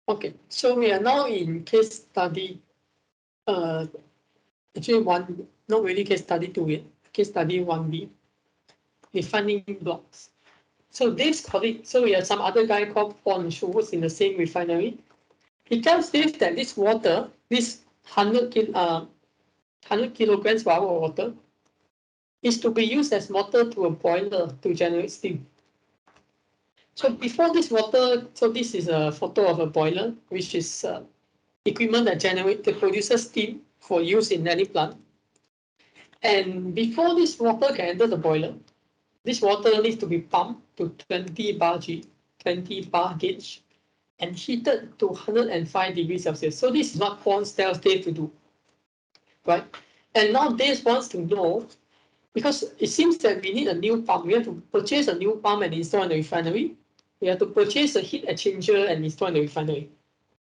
Okay, so we are now in case study, actually not really case study 2, case study 1B, refining blocks. So Dave's colleague, so we have some other guy called Pons who works in the same refinery. He tells Dave that this water, this 100 kilograms per hour of water, is to be used as water to a boiler to generate steam. So before this water, so this is a photo of a boiler, which is equipment that produces steam for use in any plant. And before this water can enter the boiler, this water needs to be pumped to 20 bar gauge, and heated to 105 degrees Celsius. So this is what Pons tells Dave to do, right? And now Dave wants to know, because it seems that we need a new pump. We have to purchase a new pump and install in the refinery. We have to purchase a heat exchanger and install in the refinery.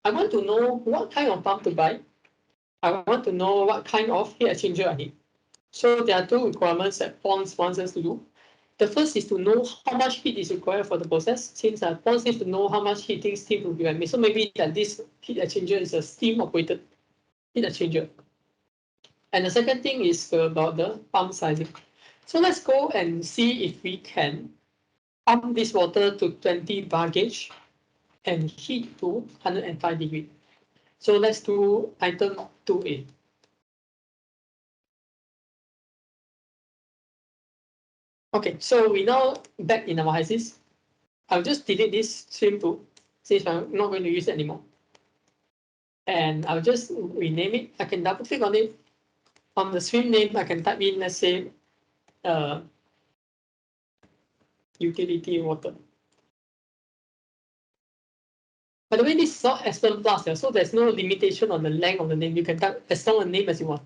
I want to know what kind of pump to buy. I want to know what kind of heat exchanger I need. So there are two requirements that Pons wants us to do. The first is to know how much heat is required for the process, since Pons needs to know how much heating steam will be made. So maybe that this heat exchanger is a steam operated heat exchanger. And the second thing is about the pump sizing. So let's go and see if we can pump this water to 20 bar gauge and heat to 105 degrees. So let's do item 2A. Okay, so we now back in our HYSYS. I'll just delete this stream too, since I'm not going to use it anymore. And I'll just rename it. I can double click on it. On the stream name, I can type in, let's say, utility water. By the way, this is not Aspen Plus, so there's no limitation on the length of the name. You can type as long a name as you want.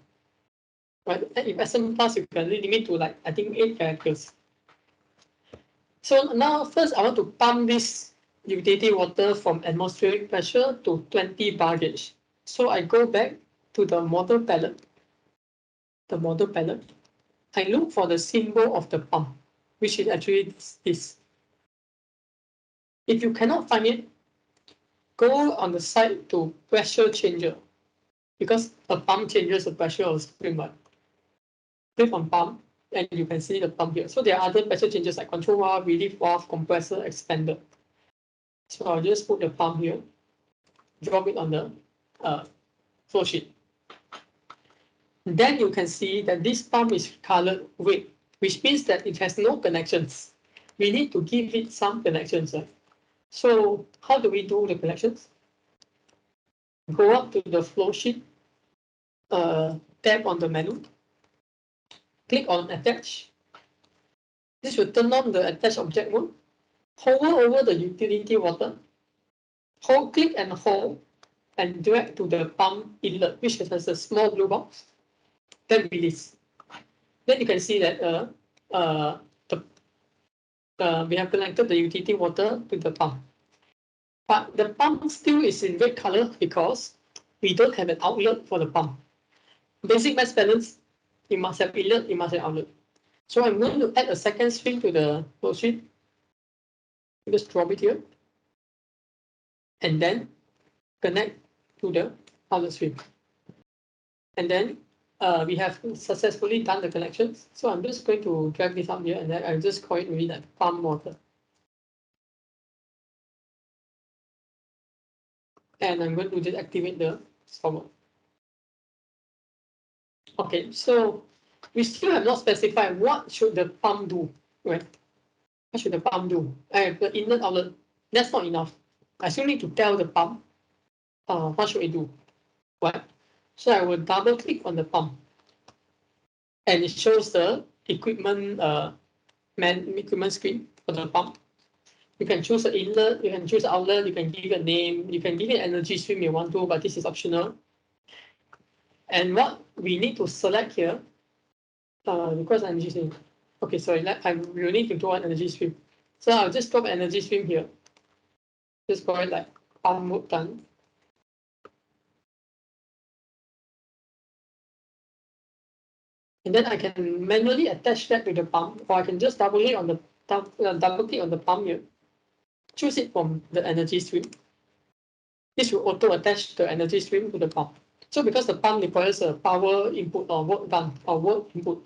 Right? And if Aspen Plus, you can limit to like, I think 8 characters. So now first I want to pump this utility water from atmospheric pressure to 20 bar gauge. So I go back to the model palette. The model palette. I look for the symbol of the pump, which is actually this. If you cannot find it, go on the side to pressure changer, because a pump changes the pressure of the stream. Click on pump, and you can see the pump here. So there are other pressure changes like control valve, relief valve, compressor, expander. So I'll just put the pump here, drop it on the flow sheet. Then you can see that this pump is colored red, which means that it has no connections. We need to give it some connections. So how do we do the connections? Go up to the flow sheet, tap on the menu, click on attach. This will turn on the attach object mode. Hover over the utility water, click and hold, and drag to the pump inlet, which has a small blue box. Then release. Then you can see that we have connected the utility water to the pump. But the pump still is in red color because we don't have an outlet for the pump. Basic mass balance, you must have inlet, you must have outlet. So I'm going to add a second string to the flow sheet. Just drop it here. And then connect to the outlet string. And then we have successfully done the connections. So I'm just going to drag this up here, and then I'll just call it maybe like pump water. And I'm going to just activate the stopper. Okay, so we still have not specified what should the pump do, right? What should the pump do? The inlet outlet, that's not enough. I still need to tell the pump what should it do, right? So I will double click on the pump, and it shows the equipment equipment screen for the pump. You can choose the inlet, you can choose the outlet, you can give it a name, you can give it energy stream you want to, but this is optional. And what we need to select here, because energy stream. Okay, sorry, we need to draw an energy stream. So I'll just drop an energy stream here. Just call it like pump mode done. And then I can manually attach that to the pump, or I can just double click on the pump here. Choose it from the energy stream. this will auto attach the energy stream to the pump. So because the pump requires a power input or work done or work input.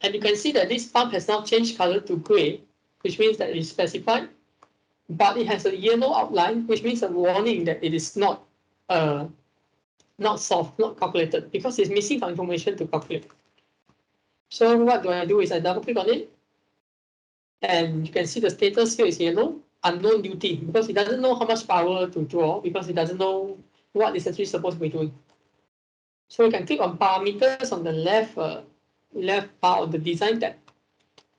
And you can see that this pump has now changed color to gray, which means that it is specified, but it has a yellow outline, which means a warning that it is not solved, not calculated, because it's missing some information to calculate. So what do I do is I double click on it, and you can see the status here is yellow, unknown duty, because it doesn't know how much power to draw, because it doesn't know what it's actually supposed to be doing. So we can click on parameters on the left part of the design tab,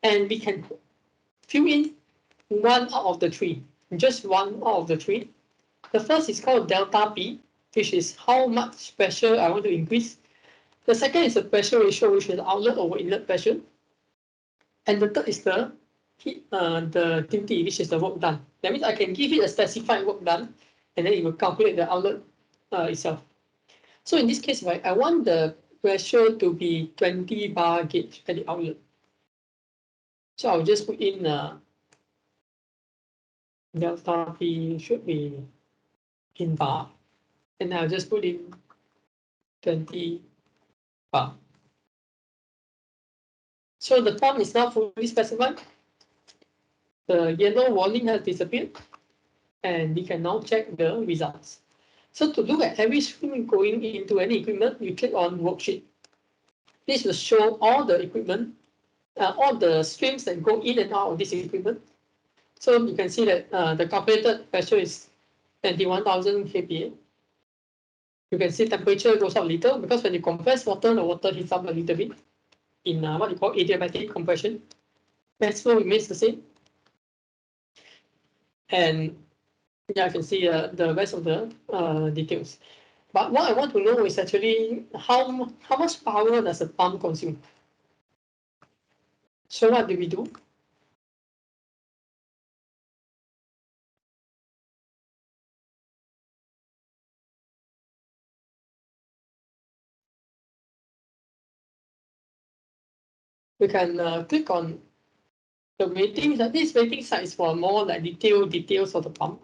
and we can fill in one out of the three, just one out of the three. The first is called delta P, which is how much pressure I want to increase. The second is the pressure ratio, which is outlet over inlet pressure. And the third is the duty, which is the work done. That means I can give it a specified work done, and then it will calculate the outlet itself. So in this case, right, I want the pressure to be 20 bar gauge at the outlet. So I'll just put in delta P should be in bar, and I'll just put in 20 bar. So the pump is now fully specified. The yellow warning has disappeared, and we can now check the results. So to look at every stream going into any equipment, you click on worksheet. This will show all the equipment, all the streams that go in and out of this equipment. So you can see that the calculated pressure is 21,000 kPa. You can see temperature goes up a little because when you compress water, the water heats up a little bit in what you call adiabatic compression. Mass flow remains the same. And yeah, I can see the rest of the details. But what I want to know is actually how much power does a pump consume? So what do we do? We can click on the rating. This rating site is for more like details of the pump.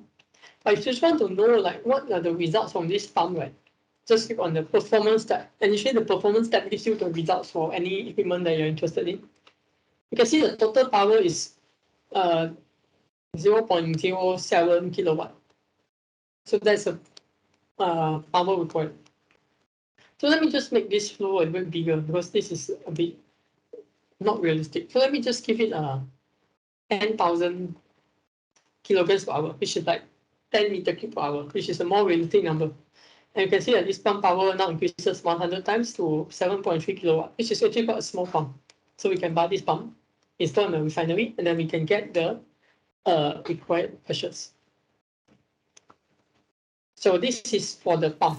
But if you just want to know like what are the results from this pump, right? Just click on the performance tab. And usually the performance tab gives you the results for any equipment that you're interested in. You can see the total power is 0.07 kilowatt. So that's a power required. So let me just make this flow a bit bigger because this is a bit not realistic. So let me just give it 10,000 kilograms per hour, which is like 10 meter cube per hour, which is a more realistic number. And you can see that this pump power now increases 100 times to 7.3 kilowatt, which is actually quite a small pump. So we can buy this pump, install in a refinery, and then we can get the required pressures. So this is for the pump.